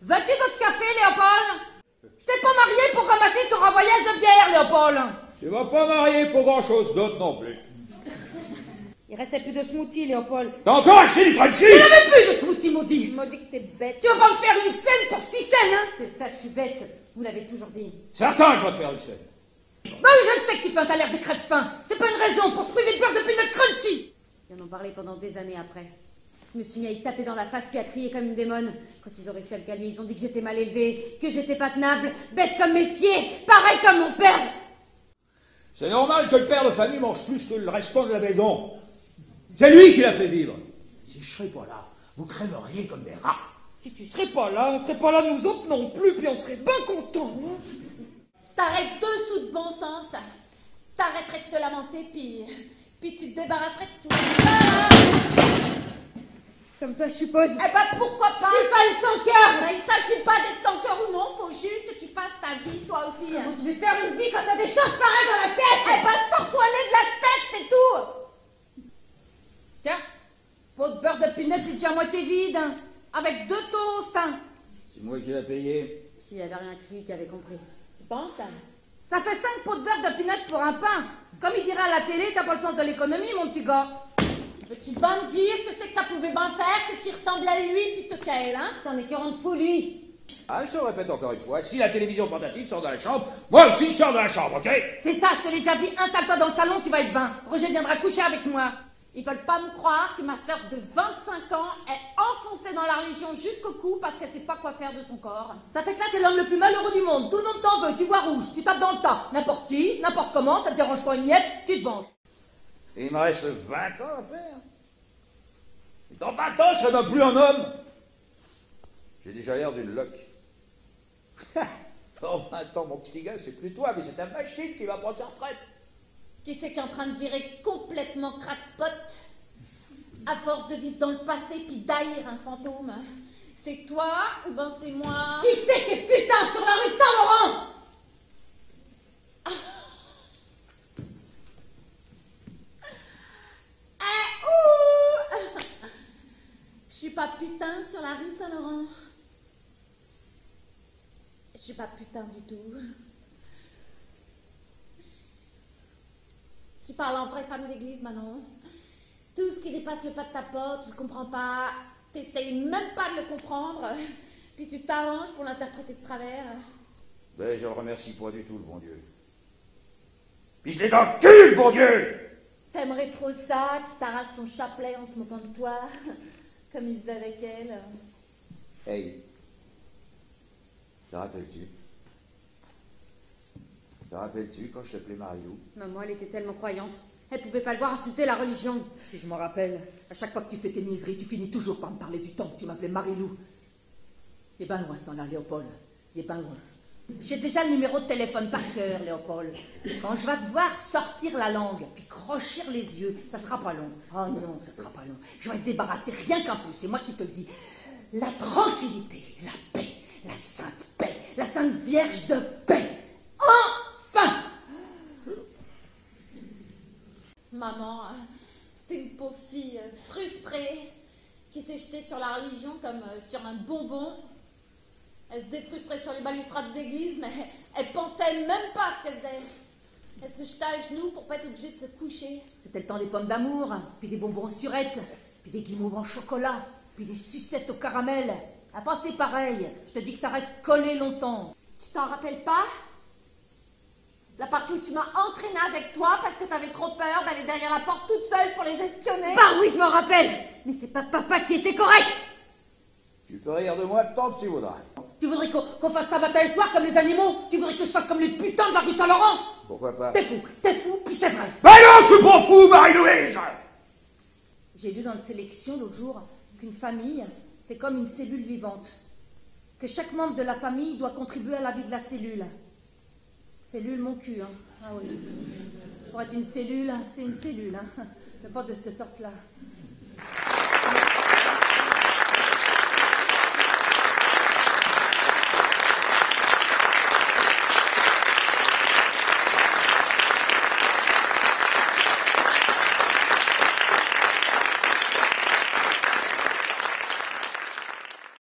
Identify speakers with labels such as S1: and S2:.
S1: Veux-tu d'autres café, Léopold? Je t'ai pas marié pour ramasser ton voyage de bière, Léopold.
S2: Tu vas pas marier pour grand-chose d'autre non plus.
S1: Il restait plus de smoothie, Léopold.
S2: T'as encore acheté du crunchy?
S1: Il n'avait plus de smoothie, maudit.
S3: Maudit que t'es bête.
S1: Tu vas pas me faire une scène pour 6 scènes, hein?
S3: C'est ça, je suis bête. Vous l'avez toujours dit.
S2: Certain que je vais te faire une scène.
S1: Bah oui, je le sais que tu fais un salaire de crève-faim. C'est pas une raison pour se priver de beurre de peanut crunchy.
S3: Ils en ont parlé pendant des années après. Je me suis mis à y taper dans la face puis à crier comme une démone. Quand ils ont réussi à me calmer, ils ont dit que j'étais mal élevée, que j'étais pas tenable, bête comme mes pieds, pareil comme mon père.
S2: C'est normal que le père de famille mange plus que le restant de la maison. C'est lui qui l'a fait vivre. Si je serais pas là, vous crèveriez comme des rats.
S1: Si tu serais pas là, on serait pas là nous autres non plus, puis on serait bien contents. Hein?
S4: Si t'arrêtes 2 sous de bon sens, t'arrêterais de te lamenter, puis tu te débarrasserais de tout ça.
S3: Comme toi, je suppose.
S4: Eh ben pourquoi pas?
S3: Je suis pas une sans cœur.
S4: Mais il s'agit pas d'être sans cœur ou non, faut juste que tu fasses ta vie, toi aussi.
S3: Comment tu veux faire une vie quand t'as des choses pareilles dans la tête?
S4: Eh ben sors-toi-les de la tête, c'est tout.
S1: Tiens, pot de beurre de peanut, il est déjà à moitié vide, hein, avec 2 toasts. Hein.
S2: C'est moi qui l'ai payé.
S3: S'il y avait rien que lui qui avait compris.
S4: Tu penses?
S1: Ça fait 5 pots de beurre de peanut pour un pain. Comme il dirait à la télé, t'as pas le sens de l'économie, mon petit gars.
S4: Veux-tu bien me dire que c'est que ça pouvait bien faire, que tu ressembles à lui, puis te qu'elle, hein?
S3: T'en es écœurant de fou, lui.
S2: Ah, je te le répète encore une fois, si la télévision portative sort de la chambre, moi aussi je sors de la chambre, ok?
S1: C'est ça, je te l'ai déjà dit, installe-toi dans le salon, tu vas être bien. Roger viendra coucher avec moi.
S4: Ils veulent pas me croire que ma sœur de 25 ans est enfoncée dans la religion jusqu'au cou parce qu'elle sait pas quoi faire de son corps.
S1: Ça fait que là, t'es l'homme le plus malheureux du monde. Tout le monde t'en veut, tu vois rouge, tu tapes dans le tas. N'importe qui, n'importe comment, ça te dérange pas une miette, tu te venges.
S2: Et il me reste 20 ans à faire. Et dans 20 ans, je serai même plus un homme. J'ai déjà l'air d'une loque. Dans 20 ans, mon petit gars, c'est plus toi, mais c'est ta machine qui va prendre sa retraite.
S4: Qui c'est qui est en train de virer complètement crackpot à force de vivre dans le passé puis d'haïr un fantôme? C'est toi ou ben c'est moi?
S3: Qui c'est qui est putain sur la rue Saint-Laurent?
S4: Je suis pas putain sur la rue Saint-Laurent. Je suis pas putain du tout. Tu parles en vraie femme d'église, Manon. Tout ce qui dépasse le pas de ta porte, tu le comprends pas. T'essayes même pas de le comprendre. Puis tu t'arranges pour l'interpréter de travers.
S2: Ben, je le remercie pas du tout, le bon Dieu. Puis je l'ai dans le cul, le bon Dieu!
S4: T'aimerais trop ça, qu'il t'arrache ton chapelet en se moquant de toi, comme il faisait avec elle.
S2: Hey, te rappelles-tu? Te rappelles-tu quand je t'appelais Mariou?
S3: Maman, elle était tellement croyante. Elle pouvait pas le voir insulter la religion.
S1: Si je m'en rappelle, à chaque fois que tu fais tes niaiseries, tu finis toujours par me parler du temps que tu m'appelais Marilou. Il est bien loin ce temps-là, Léopold. Il est bien loin. J'ai déjà le numéro de téléphone par cœur, Léopold. Quand je vais te voir sortir la langue, puis crochir les yeux, ça sera pas long. Oh non, ça sera pas long. Je vais te débarrasser rien qu'un peu, c'est moi qui te le dis. La tranquillité, la paix, la sainte vierge de paix. Enfin!
S4: Maman, c'était une pauvre fille frustrée qui s'est jetée sur la religion comme sur un bonbon. Elle se défrustrait sur les balustrades d'église, mais elle pensait même pas à ce qu'elle faisait. Elle se jetait à genoux pour pas être obligée de se coucher.
S1: C'était le temps des pommes d'amour, puis des bonbons en surette, puis des guimauves en chocolat, puis des sucettes au caramel. À penser pareil, je te dis que ça reste collé longtemps.
S4: Tu t'en rappelles pas? La partie où tu m'as entraînée avec toi parce que t'avais trop peur d'aller derrière la porte toute seule pour les espionner?
S3: Bah oui, je m'en rappelle. Mais c'est pas papa qui était correct.
S2: Tu peux rire de moi tant que tu voudras.
S1: Tu voudrais qu'on fasse ça matin et soir comme les animaux? Tu voudrais que je fasse comme les putains de la rue Saint-Laurent?
S2: Pourquoi pas?
S1: T'es fou, puis c'est vrai.
S2: Ben non, je suis pas fou, Marie-Louise!
S1: J'ai lu dans le Sélection l'autre jour qu'une famille, c'est comme une cellule vivante. Que chaque membre de la famille doit contribuer à la vie de la cellule. Cellule, mon cul, hein. Ah oui. Pour être une cellule, c'est une cellule, hein. Mais pas de cette sorte-là.